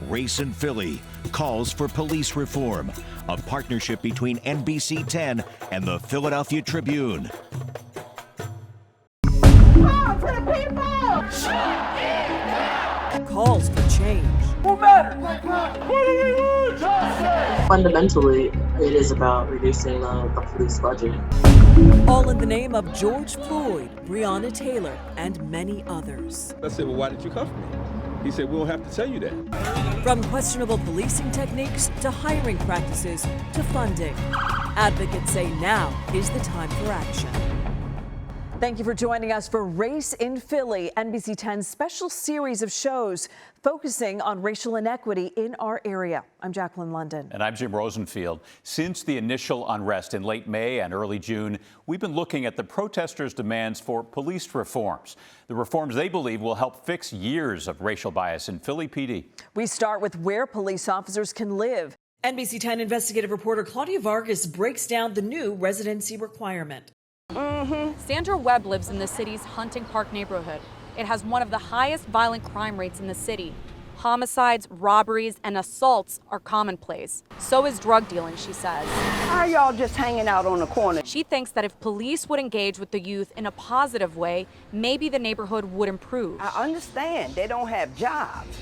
Race in Philly calls for police reform, a partnership between NBC10 and the Philadelphia Tribune. Calls for change. Who matters? What do we want? Justice! Fundamentally, it is about reducing the police budget. All in the name of George Floyd, Breonna Taylor, and many others. I said, well, why did you cuff me? He said, we don't have to tell you that. From questionable policing techniques to hiring practices to funding, advocates say now is the time for action. Thank you for joining us for Race in Philly, NBC10's special series of shows focusing on racial inequity in our area. I'm Jacqueline London. And I'm Jim Rosenfield. Since the initial unrest in late May and early June, we've been looking at the protesters' demands for police reforms. The reforms they believe will help fix years of racial bias in Philly PD. We start with where police officers can live. NBC10 investigative reporter Claudia Vargas breaks down the new residency requirement. Sandra Webb lives in the city's Hunting Park neighborhood. It has one of the highest violent crime rates in the city. Homicides, robberies, and assaults are commonplace. So is drug dealing, she says. How are y'all just hanging out on the corner? She thinks that if police would engage with the youth in a positive way, maybe the neighborhood would improve. I understand they don't have jobs.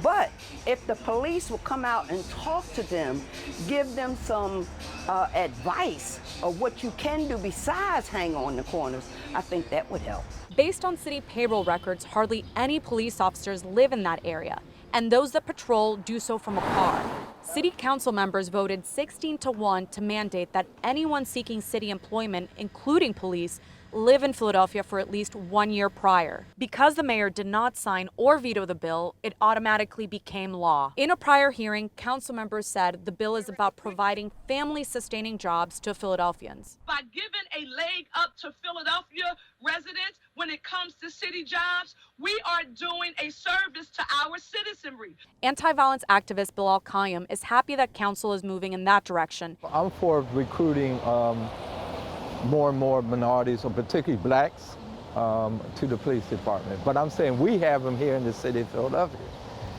But if the police will come out and talk to them, give them some advice of what you can do besides hang on the corners, I think that would help. Based on city payroll records, hardly any police officers live in that area, and those that patrol do so from a car. City council members voted 16-1 to mandate that anyone seeking city employment, including police, live in Philadelphia for at least 1 year prior. Because the mayor did not sign or veto the bill, it automatically became law. In a prior hearing, council members said the bill is about providing family-sustaining jobs to Philadelphians. By giving a leg up to Philadelphia residents when it comes to city jobs, we are doing a service to our citizenry. Anti-violence activist Bilal Qayyum is happy that council is moving in that direction. I'm for recruiting more and more minorities, or particularly blacks, to the police department. But I'm saying we have them here in the city of Philadelphia.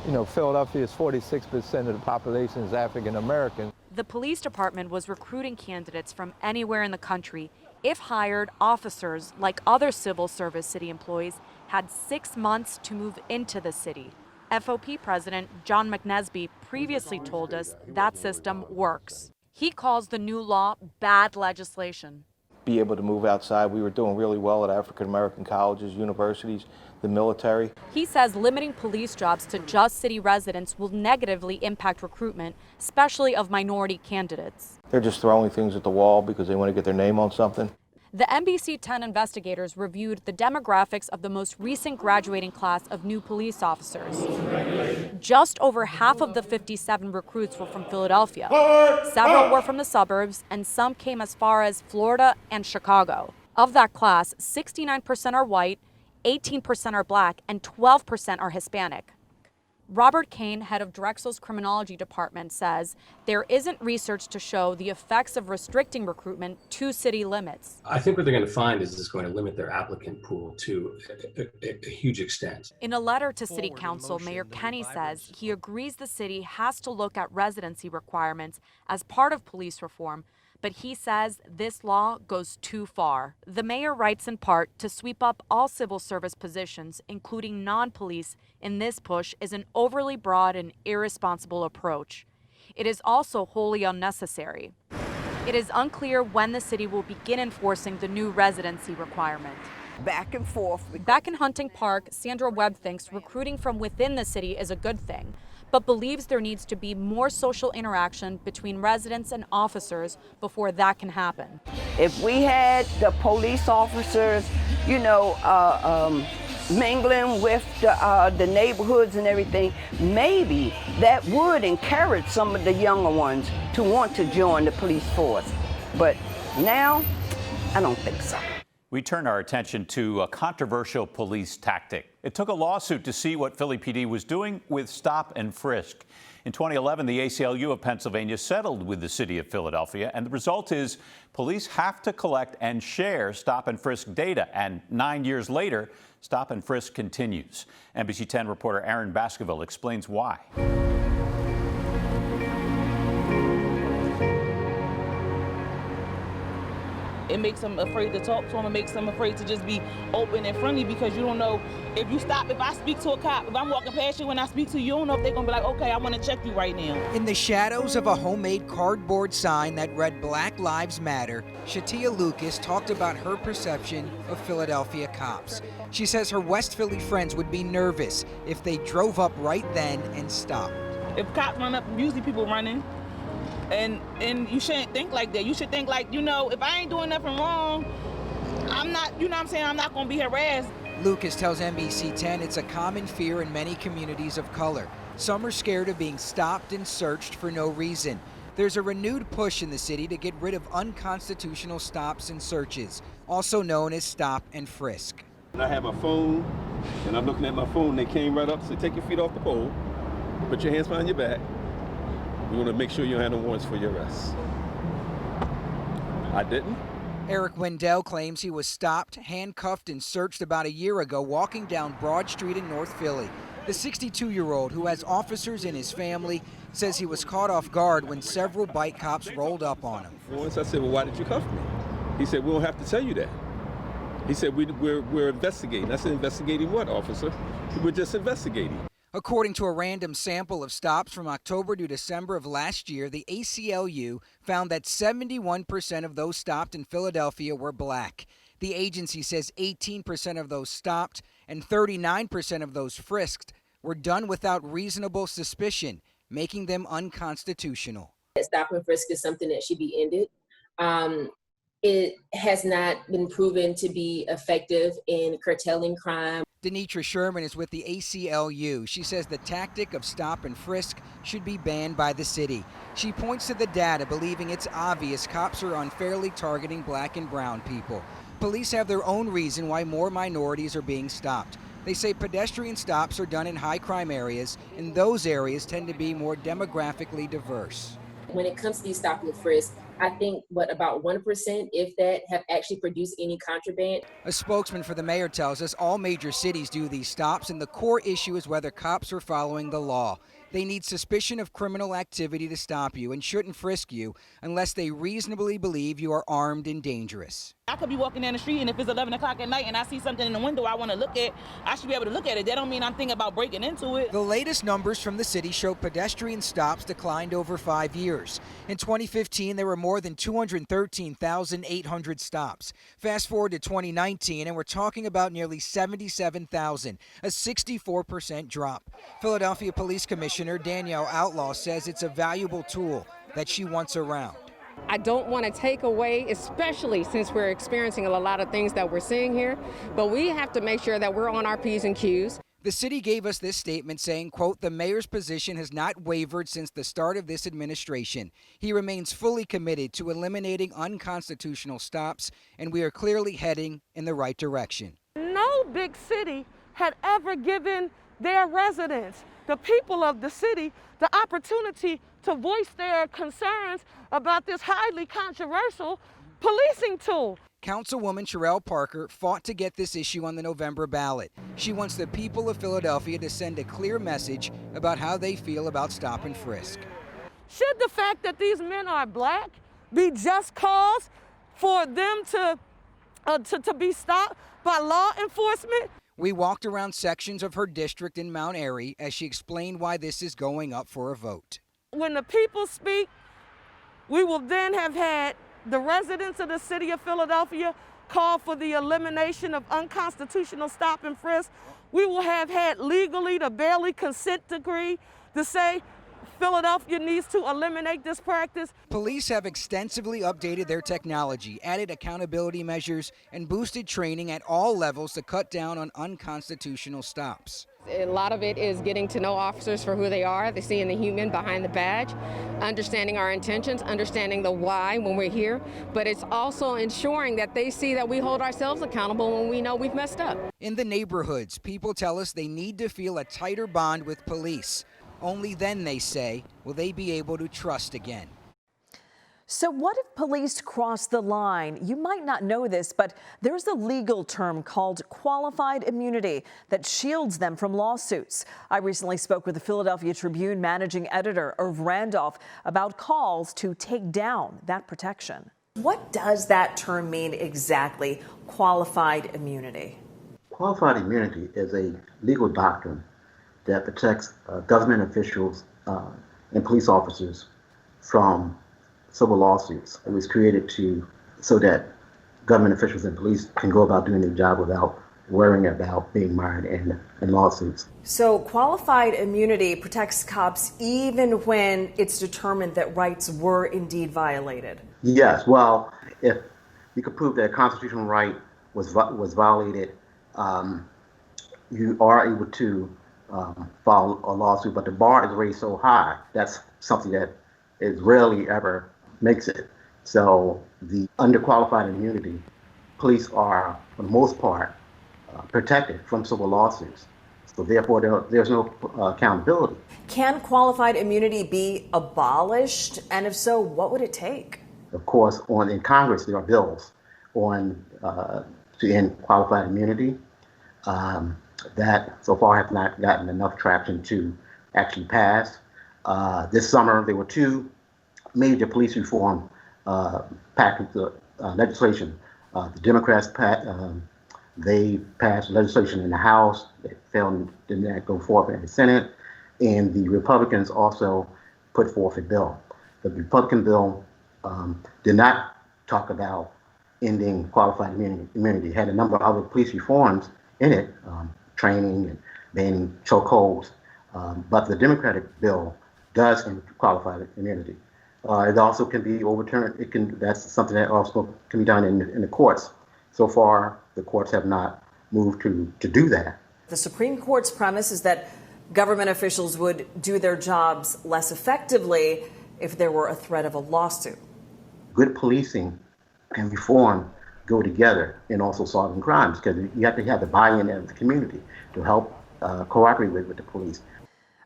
You know, Philadelphia is 46% of the population is African American. The police department was recruiting candidates from anywhere in the country. If hired, officers, like other civil service city employees, had 6 months to move into the city. FOP President John McNesby previously told us that system works. He calls the new law bad legislation. Be able to move outside. We were doing really well at African American colleges, universities, the military. He says limiting police jobs to just city residents will negatively impact recruitment, especially of minority candidates. They're just throwing things at the wall because they want to get their name on something. The NBC10 investigators reviewed the demographics of the most recent graduating class of new police officers. Just over half of the 57 recruits were from Philadelphia. Several were from the suburbs, and some came as far as Florida and Chicago. Of that class, 69% are white, 18% are black, and 12% are Hispanic. Robert Kane, head of Drexel's criminology department, says there isn't research to show the effects of restricting recruitment to city limits. I think what they're going to find is it's going to limit their applicant pool to a huge extent. In a letter to City Council, Mayor Kenny says he agrees the city has to look at residency requirements as part of police reform, but he says this law goes too far. The mayor writes in part to sweep up all civil service positions, including non-police, in this push is an overly broad and irresponsible approach. It is also wholly unnecessary. It is unclear when the city will begin enforcing the new residency requirement. Back and forth. Back in Hunting Park, Sandra Webb thinks recruiting from within the city is a good thing, but believes there needs to be more social interaction between residents and officers before that can happen. If we had the police officers, you know, mingling with the neighborhoods and everything, maybe that would encourage some of the younger ones to want to join the police force. But now, I don't think so. We turn our attention to a controversial police tactic. It took a lawsuit to see what Philly PD was doing with stop and frisk. In 2011, the ACLU of Pennsylvania settled with the city of Philadelphia, and the result is police have to collect and share stop and frisk data. And 9 years later, stop and frisk continues. NBC10 reporter Aaron Baskerville explains why. It makes them afraid to talk to them. It makes them afraid to just be open and friendly because you don't know if you stop. If I speak to a cop, if I'm walking past you and I speak to you, you don't know if they're going to be like, okay, I want to check you right now. In the shadows of a homemade cardboard sign that read Black Lives Matter, Shatia Lucas talked about her perception of Philadelphia cops. She says her West Philly friends would be nervous if they drove up right then and stopped. If cops run up, usually people running. And you shouldn't think like that. You should think like, if I ain't doing nothing wrong, I'm not, I'm not going to be harassed. Lucas tells NBC10 it's a common fear in many communities of color. Some are scared of being stopped and searched for no reason. There's a renewed push in the city to get rid of unconstitutional stops and searches, also known as stop and frisk. I have my phone, and I'm looking at my phone. They came right up and said, take your feet off the pole, put your hands behind your back. We want to make sure you don't have no warrants for your arrest. I didn't. Eric Wendell claims he was stopped, handcuffed, and searched about a year ago walking down Broad Street in North Philly. The 62-year-old, who has officers in his family, says he was caught off guard when several bike cops rolled up on him. Once I said, well, why did you cuff me? He said, we don't have to tell you that. He said, we're investigating. I said, investigating what, officer? We're just investigating. According to a random sample of stops from October to December of last year, the ACLU found that 71% of those stopped in Philadelphia were black. The agency says 18% of those stopped and 39% of those frisked were done without reasonable suspicion, making them unconstitutional. Stop and frisk is something that should be ended. It has not been proven to be effective in curtailing crime. Denitra Sherman is with the ACLU. She says the tactic of stop and frisk should be banned by the city. She points to the data, believing it's obvious cops are unfairly targeting black and brown people. Police have their own reason why more minorities are being stopped. They say pedestrian stops are done in high crime areas, and those areas tend to be more demographically diverse. When it comes to these stop and frisk, I think about 1%, if that, have actually produced any contraband. A spokesman for the mayor tells us all major cities do these stops, and the core issue is whether cops are following the law. They need suspicion of criminal activity to stop you and shouldn't frisk you unless they reasonably believe you are armed and dangerous. I could be walking down the street, and if it's 11 o'clock at night and I see something in the window I want to look at, I should be able to look at it. That don't mean I'm thinking about breaking into it. The latest numbers from the city show pedestrian stops declined over 5 years. In 2015, there were more than 213,800 stops. Fast forward to 2019, and we're talking about nearly 77,000, a 64% drop. Philadelphia Police Commissioner Danielle Outlaw says it's a valuable tool that she wants around. I don't want to take away, especially since we're experiencing a lot of things that we're seeing here, but we have to make sure that we're on our P's and Q's. The city gave us this statement saying, quote, the mayor's position has not wavered since the start of this administration. He remains fully committed to eliminating unconstitutional stops, and we are clearly heading in the right direction. No big city had ever given their residents, the people of the city, the opportunity to voice their concerns about this highly controversial policing tool. Councilwoman Sherelle Parker fought to get this issue on the November ballot. She wants the people of Philadelphia to send a clear message about how they feel about stop and frisk. Should the fact that these men are black be just cause for them to be stopped by law enforcement? We walked around sections of her district in Mount Airy as she explained why this is going up for a vote. When the people speak, we will then have had the residents of the city of Philadelphia call for the elimination of unconstitutional stop and frisk. We will have had legally the barely consent decree to say Philadelphia needs to eliminate this practice. Police have extensively updated their technology, added accountability measures, and boosted training at all levels to cut down on unconstitutional stops. A lot of it is getting to know officers for who they are, they seeing the human behind the badge, understanding our intentions, understanding the why when we're here, but it's also ensuring that they see that we hold ourselves accountable when we know we've messed up. In the neighborhoods, people tell us they need to feel a tighter bond with police. Only then, they say, will they be able to trust again. So what if police cross the line? You might not know this, but there's a legal term called qualified immunity that shields them from lawsuits. I recently spoke with the Philadelphia Tribune managing editor Irv Randolph about calls to take down that protection. What does that term mean exactly, qualified immunity? Qualified immunity is a legal doctrine that protects government officials and police officers from civil lawsuits. It was created so that government officials and police can go about doing their job without worrying about being mired in lawsuits. So qualified immunity protects cops even when it's determined that rights were indeed violated? Yes, well, if you could prove that a constitutional right was violated, you are able to file a lawsuit, but the bar is raised so high, that's something that is rarely ever makes it. So the underqualified immunity, police are, for the most part, protected from civil lawsuits. So therefore, there's no accountability. Can qualified immunity be abolished? And if so, what would it take? Of course, in Congress, there are bills to end qualified immunity. That so far have not gotten enough traction to actually pass. This summer, there were two major police reform packages of legislation. The Democrats they passed legislation in the House that did not go forward in the Senate, and the Republicans also put forth a bill. The Republican bill did not talk about ending qualified immunity. It had a number of other police reforms in it, training and banning chokeholds, but the Democratic bill does end qualified immunity. It also can be overturned. That's something that also can be done in the courts. So far, the courts have not moved to do that. The Supreme Court's premise is that government officials would do their jobs less effectively if there were a threat of a lawsuit. Good policing and reform go together in also solving crimes, because you have to have the buy-in of the community to help cooperate with the police.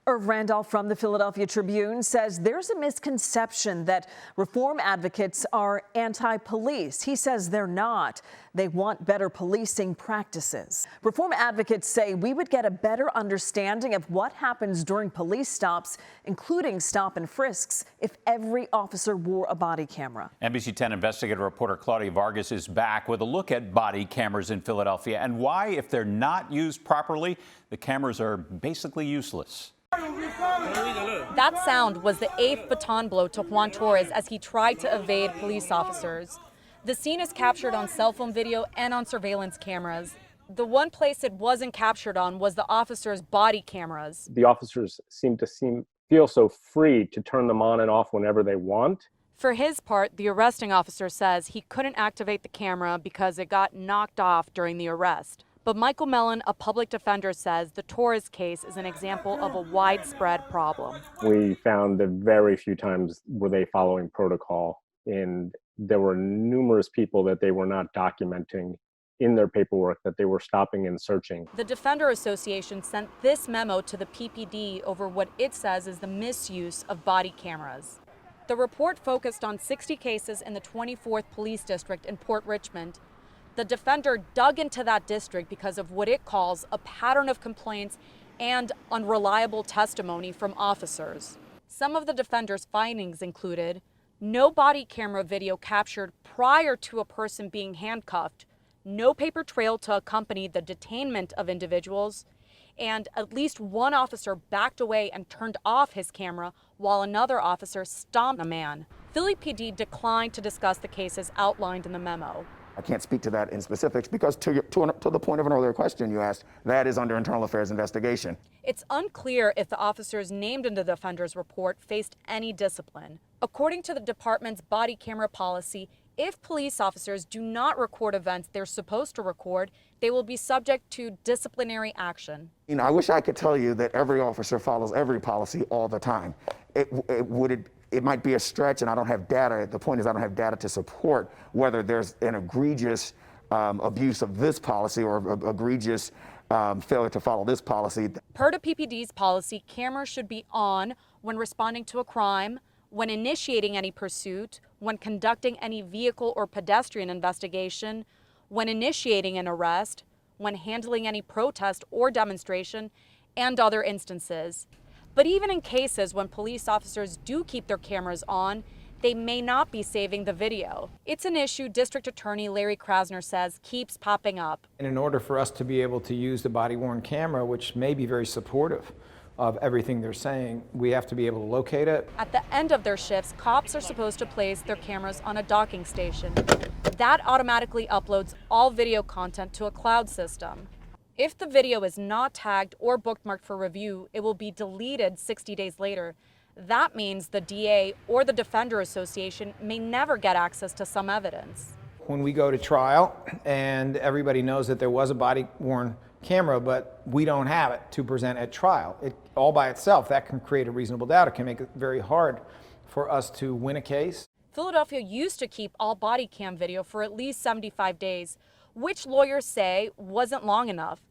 Irv Randolph from the Philadelphia Tribune says there's a misconception that reform advocates are anti-police. He says they're not. They want better policing practices. Reform advocates say we would get a better understanding of what happens during police stops, including stop and frisks, if every officer wore a body camera. NBC10 investigative reporter Claudia Vargas is back with a look at body cameras in Philadelphia and why, if they're not used properly, the cameras are basically useless. That sound was the 8th baton blow to Juan Torres as he tried to evade police officers. The scene is captured on cell phone video and on surveillance cameras. The one place it wasn't captured on was the officers' body cameras. The officers feel so free to turn them on and off whenever they want. For his part, the arresting officer says he couldn't activate the camera because it got knocked off during the arrest. But Michael Mellon, a public defender, says the Torres case is an example of a widespread problem. We found that very few times were they following protocol, and there were numerous people that they were not documenting in their paperwork that they were stopping and searching. The Defender Association sent this memo to the PPD over what it says is the misuse of body cameras. The report focused on 60 cases in the 24th Police District in Port Richmond. The Defender dug into that district because of what it calls a pattern of complaints and unreliable testimony from officers. Some of the Defender's findings included no body camera video captured prior to a person being handcuffed, no paper trail to accompany the detainment of individuals, and at least one officer backed away and turned off his camera while another officer stomped a man. Philly PD declined to discuss the cases outlined in the memo. I can't speak to that in specifics because to the point of an earlier question you asked, that is under internal affairs investigation. It's unclear if the officers named in the Defender's report faced any discipline. According to the department's body camera policy, if police officers do not record events they're supposed to record, they will be subject to disciplinary action. I wish I could tell you that every officer follows every policy all the time. It might be a stretch, and I don't have data. The point is I don't have data to support whether there's an egregious abuse of this policy or egregious failure to follow this policy. Per the PPD's policy, cameras should be on when responding to a crime, when initiating any pursuit, when conducting any vehicle or pedestrian investigation, when initiating an arrest, when handling any protest or demonstration, and other instances. But even in cases when police officers do keep their cameras on, they may not be saving the video. It's an issue District Attorney Larry Krasner says keeps popping up. And in order for us to be able to use the body-worn camera, which may be very supportive of everything they're saying, we have to be able to locate it. At the end of their shifts, cops are supposed to place their cameras on a docking station. That automatically uploads all video content to a cloud system. If the video is not tagged or bookmarked for review, it will be deleted 60 days later. That means the DA or the Defender Association may never get access to some evidence. When we go to trial and everybody knows that there was a body-worn camera, but we don't have it to present at trial, it all by itself, that can create a reasonable doubt. It can make it very hard for us to win a case. Philadelphia used to keep all body cam video for at least 75 days, which lawyers say wasn't long enough.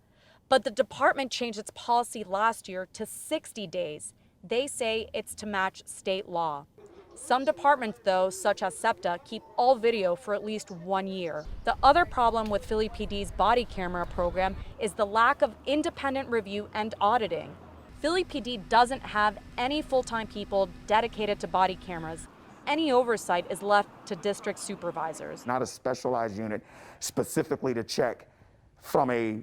But the department changed its policy last year to 60 days. They say it's to match state law. Some departments, though, such as SEPTA, keep all video for at least 1 year. The other problem with Philly PD's body camera program is the lack of independent review and auditing. Philly PD doesn't have any full-time people dedicated to body cameras. Any oversight is left to district supervisors. Not a specialized unit specifically to check from a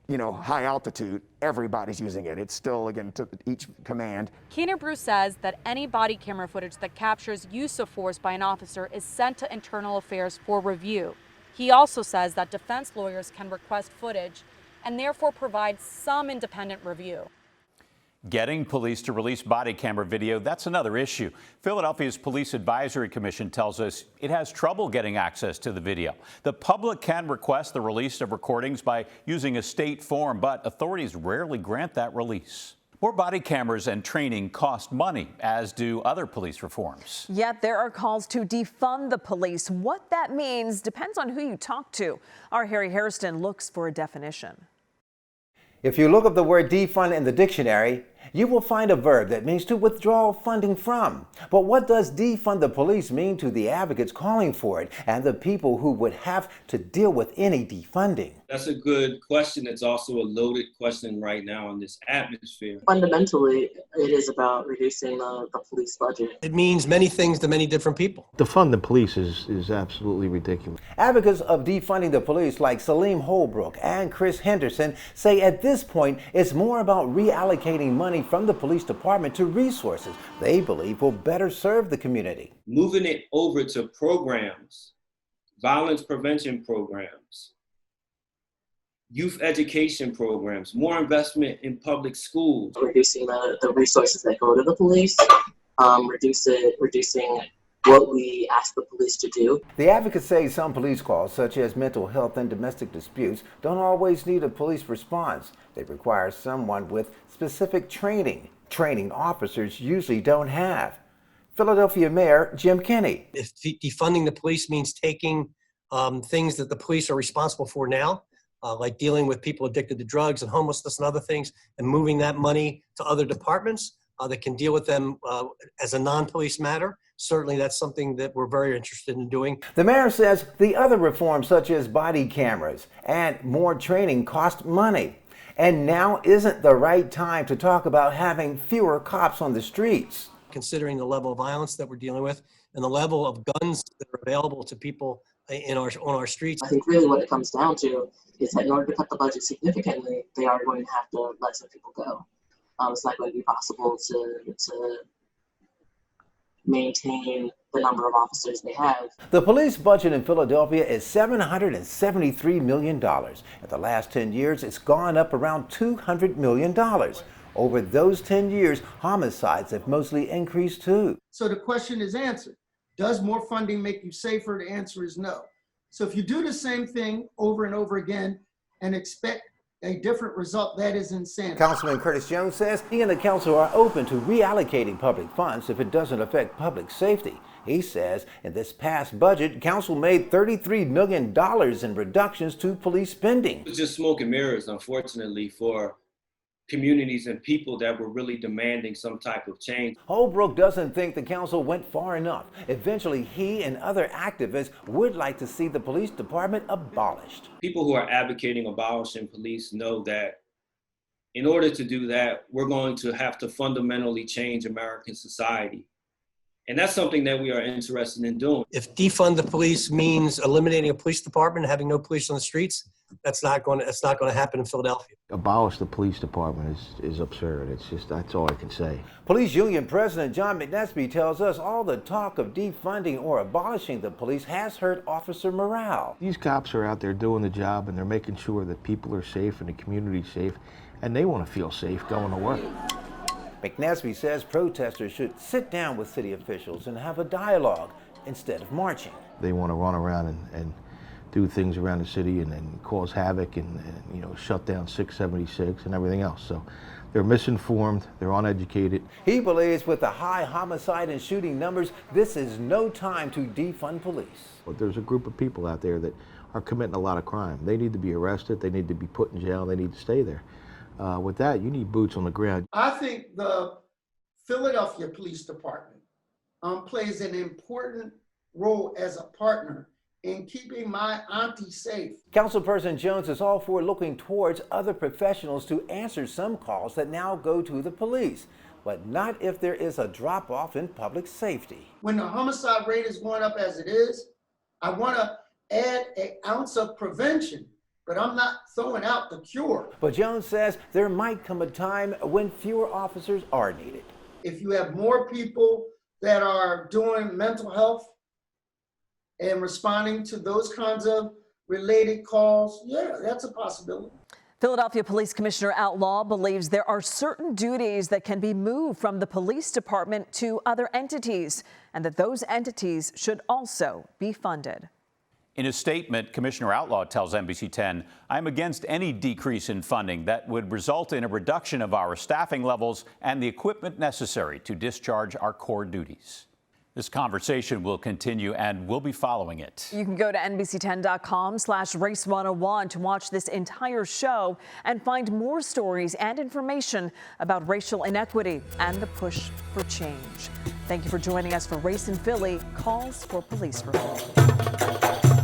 high altitude. Everybody's using it. It's still, again, to each command. Keener Bruce says that any body camera footage that captures use of force by an officer is sent to Internal Affairs for review. He also says that defense lawyers can request footage and therefore provide some independent review. Getting police to release body camera video, that's another issue. Philadelphia's Police Advisory Commission tells us it has trouble getting access to the video. The public can request the release of recordings by using a state form, but authorities rarely grant that release. More body cameras and training cost money, as do other police reforms. Yet there are calls to defund the police. What that means depends on who you talk to. Our Harry Hairston looks for a definition. If you look up the word defund in the dictionary, you will find a verb that means to withdraw funding from. But what does defund the police mean to the advocates calling for it and the people who would have to deal with any defunding? That's a good question. It's also a loaded question right now in this atmosphere. Fundamentally, it is about reducing the police budget. It means many things to many different people. Defund the police is absolutely ridiculous. Advocates of defunding the police like Salim Holbrook and Chris Henderson say at this point it's more about reallocating money from the police department to resources they believe will better serve the community. Moving it over to programs, violence prevention programs, youth education programs, more investment in public schools. Reducing the resources that go to the police, reducing what we ask the police to do. The advocates say some police calls, such as mental health and domestic disputes, don't always need a police response. They require someone with specific training officers usually don't have. Philadelphia Mayor Jim Kenney. If defunding the police means taking things that the police are responsible for now, like dealing with people addicted to drugs and homelessness and other things, and moving that money to other departments that can deal with them as a non-police matter, certainly that's something that we're very interested in doing. The mayor says the other reforms, such as body cameras and more training, cost money. And now isn't the right time to talk about having fewer cops on the streets. Considering the level of violence that we're dealing with and the level of guns that are available to people on our streets. I think really what it comes down to is that in order to cut the budget significantly, they are going to have to let some people go. It's not going to be possible to maintain the number of officers they have. The police budget in Philadelphia is $773 million. In the last 10 years, it's gone up around $200 million. Over those 10 years, homicides have mostly increased too. So the question is answered. Does more funding make you safer? The answer is no. So if you do the same thing over and over again and expect a different result, that is insanity. Councilman Curtis Jones says he and the council are open to reallocating public funds if it doesn't affect public safety. He says in this past budget, council made $33 million in reductions to police spending. It's just smoke and mirrors, unfortunately, for communities and people that were really demanding some type of change. Holbrook doesn't think the council went far enough. Eventually, he and other activists would like to see the police department abolished. People who are advocating abolishing police know that in order to do that, we're going to have to fundamentally change American society. And that's something that we are interested in doing. If defund the police means eliminating a police department, having no police on the streets, that's not going to happen in Philadelphia. Abolish the police department is absurd. It's just, that's all I can say. Police Union President John McNesby tells us all the talk of defunding or abolishing the police has hurt officer morale. These cops are out there doing the job, and they're making sure that people are safe and the community's safe, and they want to feel safe going to work. McNesby says protesters should sit down with city officials and have a dialogue instead of marching. They want to run around and do things around the city and cause havoc and you know, shut down 676 and everything else. So they're misinformed, they're uneducated. He believes with the high homicide and shooting numbers, this is no time to defund police. But there's a group of people out there that are committing a lot of crime. They need to be arrested, they need to be put in jail, they need to stay there. With that, you need boots on the ground. I think the Philadelphia Police Department plays an important role as a partner in keeping my auntie safe. Councilperson Jones is all for looking towards other professionals to answer some calls that now go to the police, but not if there is a drop-off in public safety. When the homicide rate is going up as it is, I want to add an ounce of prevention, but I'm not throwing out the cure. But Jones says there might come a time when fewer officers are needed. If you have more people that are doing mental health and responding to those kinds of related calls, yeah, that's a possibility. Philadelphia Police Commissioner Outlaw believes there are certain duties that can be moved from the police department to other entities, and that those entities should also be funded. In a statement, Commissioner Outlaw tells NBC10, I'm against any decrease in funding that would result in a reduction of our staffing levels and the equipment necessary to discharge our core duties. This conversation will continue, and we'll be following it. You can go to NBC10.com/Race101 to watch this entire show and find more stories and information about racial inequity and the push for change. Thank you for joining us for Race in Philly, Calls for Police Reform.